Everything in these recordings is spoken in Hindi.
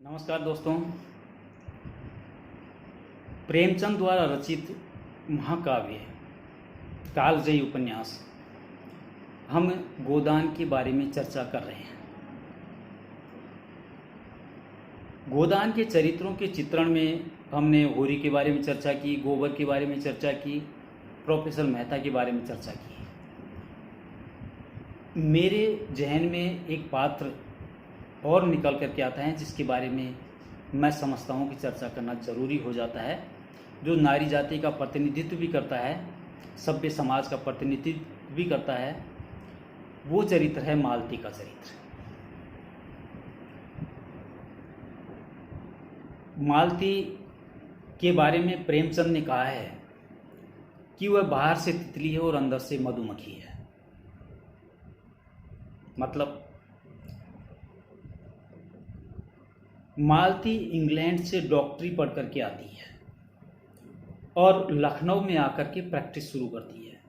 नमस्कार दोस्तों। प्रेमचंद द्वारा रचित महाकाव्य कालजयी उपन्यास हम गोदान के बारे में चर्चा कर रहे हैं। गोदान के चरित्रों के चित्रण में हमने होरी के बारे में चर्चा की, गोबर के बारे में चर्चा की, प्रोफेसर मेहता के बारे में चर्चा की। मेरे जहन में एक पात्र और निकल करके आता है जिसके बारे में मैं समझता हूँ कि चर्चा करना जरूरी हो जाता है, जो नारी जाति का प्रतिनिधित्व भी करता है, सभ्य समाज का प्रतिनिधित्व भी करता है। वो चरित्र है मालती का चरित्र। मालती के बारे में प्रेमचंद ने कहा है कि वह बाहर से तितली है और अंदर से मधुमक्खी है। मतलब मालती इंग्लैंड से डॉक्टरी पढ़ करके आती है और लखनऊ में आकर के प्रैक्टिस शुरू करती है।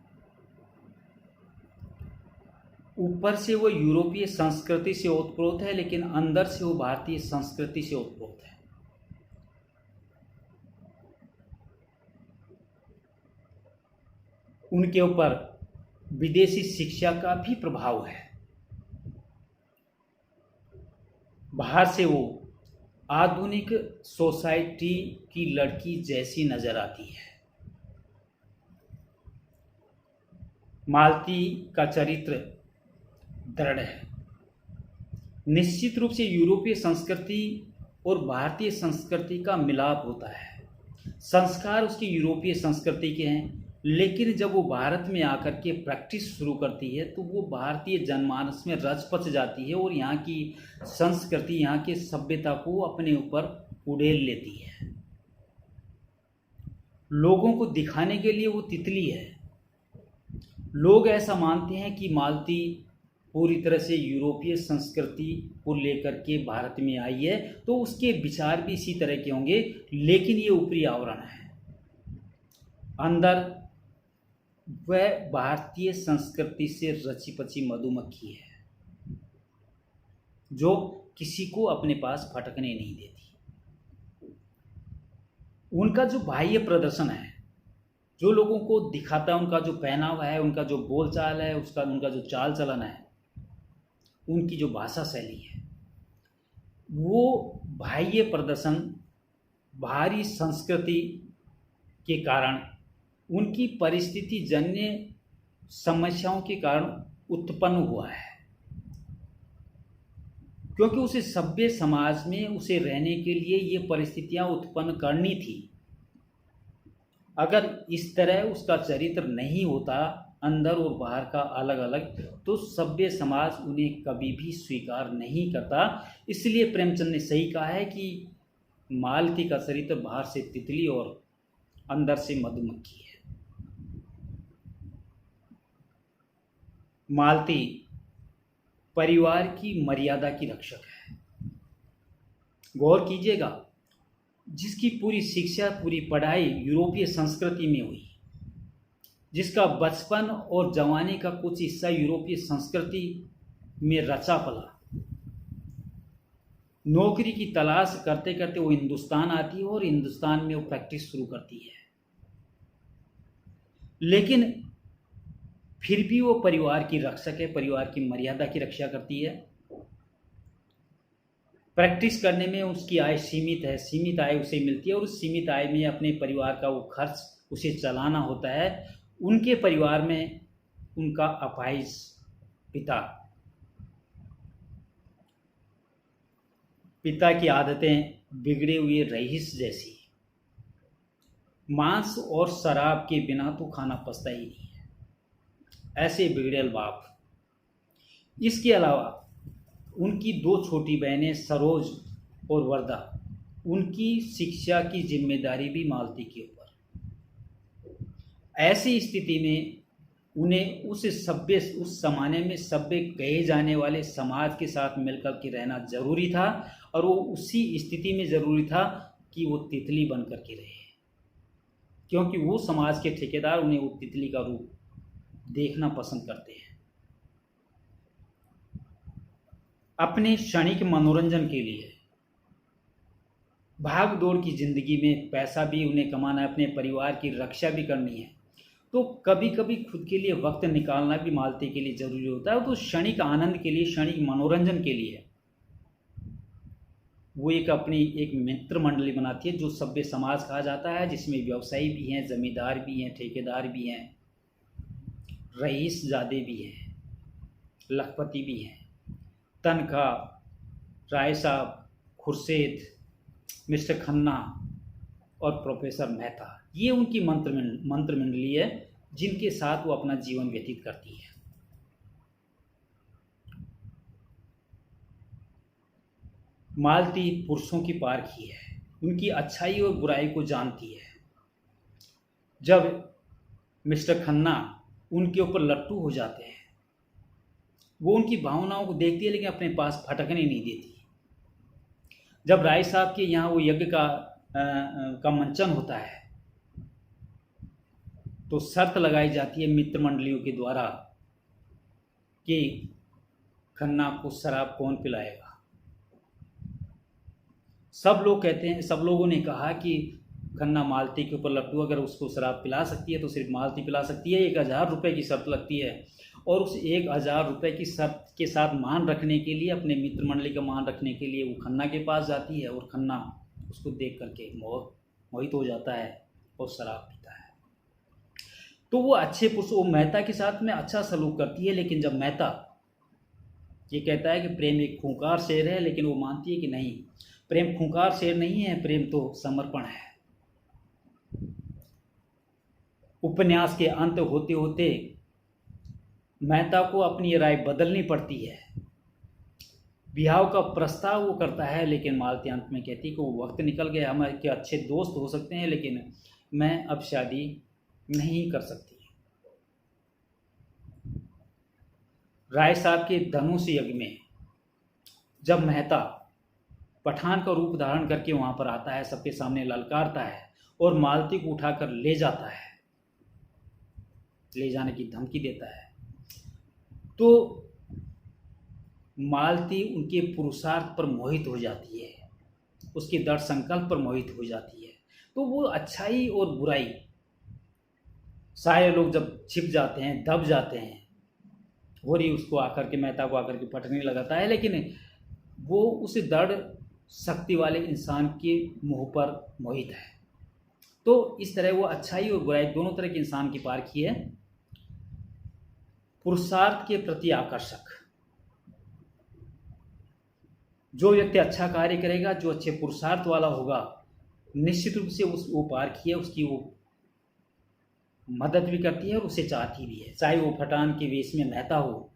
ऊपर से वो यूरोपीय संस्कृति से ओतप्रोत है, लेकिन अंदर से वो भारतीय संस्कृति से ओतप्रोत है। उनके ऊपर विदेशी शिक्षा का भी प्रभाव है। बाहर से वो आधुनिक सोसाइटी की लड़की जैसी नजर आती है। मालती का चरित्र दृढ़ है। निश्चित रूप से यूरोपीय संस्कृति और भारतीय संस्कृति का मिलाप होता है। संस्कार उसकी यूरोपीय संस्कृति के हैं, लेकिन जब वो भारत में आकर के प्रैक्टिस शुरू करती है तो वो भारतीय जनमानस में रच पच जाती है और यहाँ की संस्कृति, यहाँ की सभ्यता को अपने ऊपर उड़ेल लेती है। लोगों को दिखाने के लिए वो तितली है। लोग ऐसा मानते हैं कि मालती पूरी तरह से यूरोपीय संस्कृति को लेकर के भारत में आई है, तो उसके विचार भी इसी तरह के होंगे, लेकिन ये ऊपरी आवरण है। अंदर वह भारतीय संस्कृति से रची पची मधुमक्खी है जो किसी को अपने पास फटकने नहीं देती। उनका जो बाह्य प्रदर्शन है, जो लोगों को दिखाता है, उनका जो पहनावा है, उनका जो बोलचाल है, उनका जो चाल चलन है, उनकी जो भाषा शैली है, वो बाह्य प्रदर्शन बाहरी संस्कृति के कारण, उनकी परिस्थिति जन्य समस्याओं के कारण उत्पन्न हुआ है। क्योंकि उसे सभ्य समाज में उसे रहने के लिए ये परिस्थितियां उत्पन्न करनी थी। अगर इस तरह उसका चरित्र नहीं होता, अंदर और बाहर का अलग अलग, तो सभ्य समाज उन्हें कभी भी स्वीकार नहीं करता। इसलिए प्रेमचंद ने सही कहा है कि मालती का चरित्र बाहर से तितली और अंदर से मधुमक्खी है। मालती परिवार की मर्यादा की रक्षक है। गौर कीजिएगा, जिसकी पूरी शिक्षा, पूरी पढ़ाई यूरोपीय संस्कृति में हुई, जिसका बचपन और जवानी का कुछ हिस्सा यूरोपीय संस्कृति में रचा पला, नौकरी की तलाश करते करते वो हिंदुस्तान आती है और हिंदुस्तान में वो प्रैक्टिस शुरू करती है। लेकिन फिर भी वो परिवार की रक्षक है, परिवार की मर्यादा की रक्षा करती है। प्रैक्टिस करने में उसकी आय सीमित है, सीमित आय उसे मिलती है और उस सीमित आय में अपने परिवार का वो खर्च उसे चलाना होता है। उनके परिवार में उनका अपाहिज पिता की आदतें बिगड़े हुए रईस जैसी, मांस और शराब के बिना तो खाना पचता ही नहीं है, ऐसे बिगड़ेल बाप। इसके अलावा उनकी दो छोटी बहनें सरोज और वर्दा, उनकी शिक्षा की जिम्मेदारी भी मालती के ऊपर। ऐसी स्थिति में उन्हें उस जमाने में सभ्य कहे जाने वाले समाज के साथ मिलकर के रहना जरूरी था, और वो उसी स्थिति में जरूरी था कि वो तितली बन करके रहे, क्योंकि वो समाज के ठेकेदार उन्हें वो तितली का रूप देखना पसंद करते हैं। अपने क्षणिक मनोरंजन के लिए भाग दौड़ की ज़िंदगी में पैसा भी उन्हें कमाना है, अपने परिवार की रक्षा भी करनी है, तो कभी कभी खुद के लिए वक्त निकालना भी मालती के लिए ज़रूरी होता है। तो क्षणिक आनंद के लिए, क्षणिक मनोरंजन के लिए वो एक अपनी एक मित्र मंडली बनाती है, जो सभ्य समाज कहा जाता है, जिसमें व्यवसायी भी हैं, जमींदार भी हैं, ठेकेदार भी हैं, रईस ज़ादे भी हैं, लखपति भी हैं, तनखा, राय साहब, खुर्शीद, मिस्टर खन्ना और प्रोफेसर मेहता, ये उनकी मंत्र मंडली है जिनके साथ वो अपना जीवन व्यतीत करती है। मालती पुरुषों की पारखी है, उनकी अच्छाई और बुराई को जानती है। जब मिस्टर खन्ना उनके ऊपर लट्टू हो जाते हैं, वो उनकी भावनाओं को देखती है लेकिन अपने पास फटकने नहीं देती। जब राय साहब के यहाँ वो यज्ञ का मंचन होता है, तो शर्त लगाई जाती है मित्र मंडलियों के द्वारा कि खन्ना को शराब कौन पिलाएगा। सब लोग कहते हैं, सब लोगों ने कहा कि खन्ना मालती के ऊपर लट्टू, अगर उसको शराब पिला सकती है तो सिर्फ मालती पिला सकती है। 1000 रुपये की शर्त लगती है, और उस 1000 रुपये की शर्त के साथ मान रखने के लिए, अपने मित्र मंडली का मान रखने के लिए वो खन्ना के पास जाती है, और खन्ना उसको देख करके मोहित हो जाता है और शराब पीता है। तो वो अच्छे पुरुष, वो मेहता के साथ में अच्छा सलूक करती है, लेकिन जब मेहता ये कहता है कि प्रेम एक खूंखार शेर है, लेकिन वो मानती है कि नहीं, प्रेम खूंखार शेर नहीं है, प्रेम तो समर्पण है। उपन्यास के अंत होते होते मेहता को अपनी राय बदलनी पड़ती है। ब्याह का प्रस्ताव वो करता है, लेकिन मालती अंत में कहती है कि वो वक्त निकल गया, हमारे के अच्छे दोस्त हो सकते हैं, लेकिन मैं अब शादी नहीं कर सकती। राय साहब के धनुष यज्ञ में जब मेहता पठान का रूप धारण करके वहां पर आता है, सबके सामने ललकारता है और मालती को उठाकर ले जाता है, ले जाने की धमकी देता है, तो मालती उनके पुरुषार्थ पर मोहित हो जाती है, उसके दृढ़ संकल्प पर मोहित हो जाती है। तो वो अच्छाई और बुराई, सारे लोग जब छिप जाते हैं, दब जाते हैं, होरी उसको आकर के, मेहता को आकर के पटकने लगाता है, लेकिन वो उस दृढ़ शक्ति वाले इंसान के मुंह पर मोहित है। तो इस तरह वो अच्छाई और बुराई दोनों तरह के इंसान की पारखी है। पुरुषार्थ के प्रति आकर्षक, जो व्यक्ति अच्छा कार्य करेगा, जो अच्छे पुरुषार्थ वाला होगा, निश्चित रूप से वो पारखी है, उसकी वो मदद भी करती है और उसे चाहती भी है। चाहे वो पठान के वेश में मेहता हो,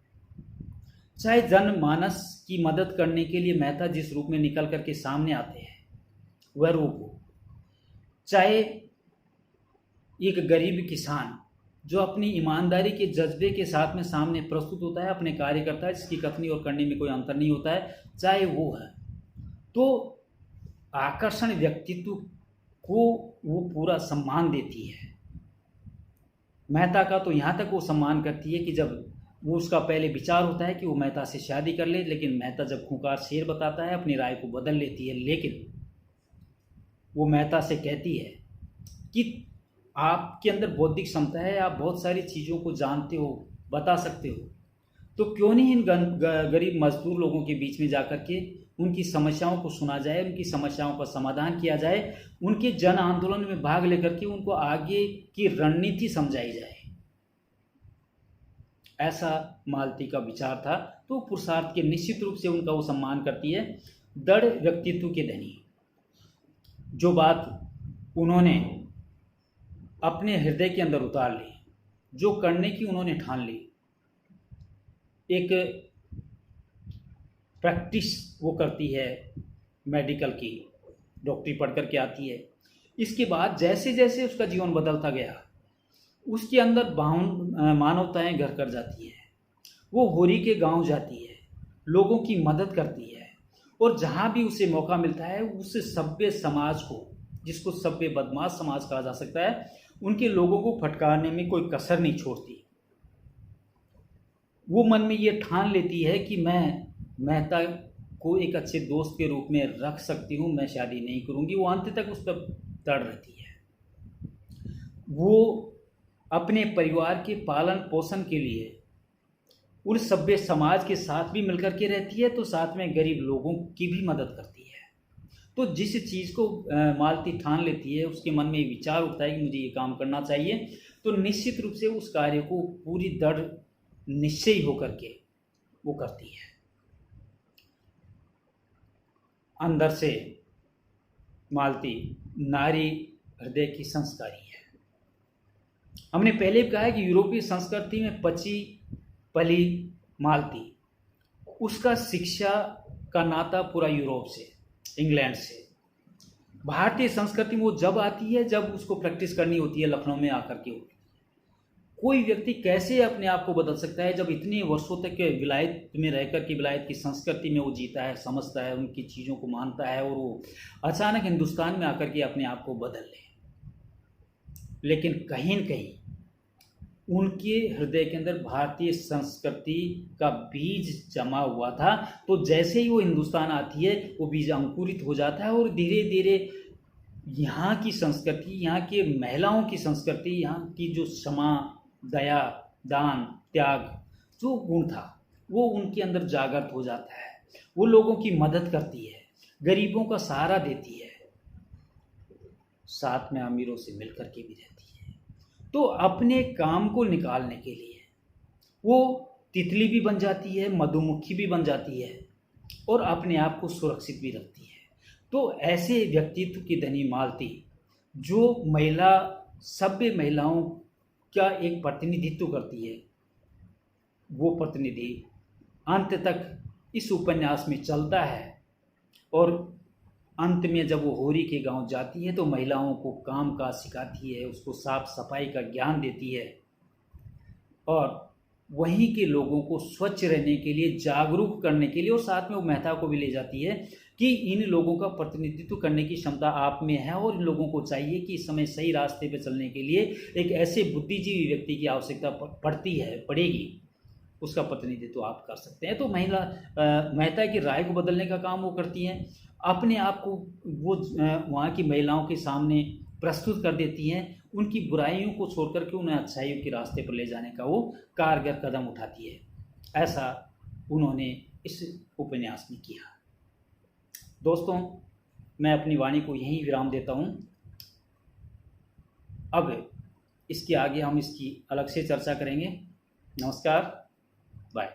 चाहे जनमानस की मदद करने के लिए मेहता जिस रूप में निकल करके सामने आते हैं वह रूप हो, चाहे एक गरीब किसान जो अपनी ईमानदारी के जज्बे के साथ में सामने प्रस्तुत होता है, अपने कार्य करता है, जिसकी कथनी और करने में कोई अंतर नहीं होता है, चाहे वो है, तो आकर्षण व्यक्तित्व को वो पूरा सम्मान देती है। मेहता का तो यहाँ तक वो सम्मान करती है कि जब वो, उसका पहले विचार होता है कि वो मेहता से शादी कर ले, लेकिन मेहता जब खूंखार शेर बताता है, अपनी राय को बदल लेती है। लेकिन वो मेहता से कहती है कि आपके अंदर बौद्धिक क्षमता है, आप बहुत सारी चीज़ों को जानते हो, बता सकते हो, तो क्यों नहीं इन गरीब मजदूर लोगों के बीच में जाकर के उनकी समस्याओं को सुना जाए, उनकी समस्याओं का समाधान किया जाए, उनके जन आंदोलन में भाग लेकर के उनको आगे की रणनीति समझाई जाए। ऐसा मालती का विचार था। तो पुरुषार्थ के निश्चित रूप से उनका वो सम्मान करती है। दृढ़ व्यक्तित्व के धनी, जो बात उन्होंने अपने हृदय के अंदर उतार ली, जो करने की उन्होंने ठान ली, एक प्रैक्टिस वो करती है मेडिकल की, डॉक्टरी पढ़ कर के आती है। इसके बाद जैसे जैसे उसका जीवन बदलता गया, उसके अंदर मानवताएं घर कर जाती है। वो होरी के गांव जाती है, लोगों की मदद करती है, और जहाँ भी उसे मौका मिलता है उस सभ्य समाज को, जिसको सभ्य बदमाश समाज कहा जा सकता है, उनके लोगों को फटकारने में कोई कसर नहीं छोड़ती। वो मन में ये ठान लेती है कि मैं मेहता को एक अच्छे दोस्त के रूप में रख सकती हूँ, मैं शादी नहीं करूँगी, वो अंत तक उस पर तड़ रहती है। वो अपने परिवार के पालन पोषण के लिए उन सभ्य समाज के साथ भी मिलकर के रहती है, तो साथ में गरीब लोगों की भी मदद करती है। तो जिस चीज़ को मालती ठान लेती है, उसके मन में ये विचार उठता है कि मुझे ये काम करना चाहिए, तो निश्चित रूप से उस कार्य को पूरी दृढ़ निश्चयी होकर के वो करती है। अंदर से मालती नारी हृदय की संस्कारी है। हमने पहले भी कहा है कि यूरोपीय संस्कृति में पची पली मालती, उसका शिक्षा का नाता पूरा यूरोप से, इंग्लैंड से। भारतीय संस्कृति में वो जब आती है जब उसको प्रैक्टिस करनी होती है, लखनऊ में आकर के होती है। कोई व्यक्ति कैसे अपने आप को बदल सकता है जब इतने वर्षों तक विलायत में रहकर के विलायत की संस्कृति में वो जीता है, समझता है, उनकी चीज़ों को मानता है, और वो अचानक हिंदुस्तान में आकर के अपने आप को बदल ले। लेकिन कहीं न कहीं उनके हृदय के अंदर भारतीय संस्कृति का बीज जमा हुआ था, तो जैसे ही वो हिंदुस्तान आती है वो बीज अंकुरित हो जाता है, और धीरे धीरे यहाँ की संस्कृति, यहाँ के महिलाओं की संस्कृति, यहाँ की जो क्षमा, दया, दान, त्याग जो गुण था वो उनके अंदर जागृत हो जाता है। वो लोगों की मदद करती है, गरीबों का सहारा देती है, साथ में अमीरों से मिलकर के भी रहती है। तो अपने काम को निकालने के लिए वो तितली भी बन जाती है, मधुमक्खी भी बन जाती है, और अपने आप को सुरक्षित भी रखती है। तो ऐसे व्यक्तित्व की धनी मालती, जो महिला, सभ्य महिलाओं का एक प्रतिनिधित्व करती है, वो प्रतिनिधि अंत तक इस उपन्यास में चलता है। और अंत में जब वो होरी के गांव जाती है तो महिलाओं को काम काज सिखाती है, उसको साफ सफाई का ज्ञान देती है, और वहीं के लोगों को स्वच्छ रहने के लिए जागरूक करने के लिए, और साथ में वो मेहता को भी ले जाती है कि इन लोगों का प्रतिनिधित्व करने की क्षमता आप में है, और इन लोगों को चाहिए कि इस समय सही रास्ते पर चलने के लिए एक ऐसे बुद्धिजीवी व्यक्ति की आवश्यकता पड़ेगी, उसका प्रतिनिधित्व आप कर सकते हैं। तो महिला मेहता की राय को बदलने का काम वो करती हैं, अपने आप को वो वहाँ की महिलाओं के सामने प्रस्तुत कर देती हैं, उनकी बुराइयों को छोड़ करके उन्हें अच्छाइयों के रास्ते पर ले जाने का वो कारगर कदम उठाती है। ऐसा उन्होंने इस उपन्यास में किया। दोस्तों, मैं अपनी वाणी को यहीं विराम देता हूँ। अब इसके आगे हम इसकी अलग से चर्चा करेंगे। नमस्कार, बाय।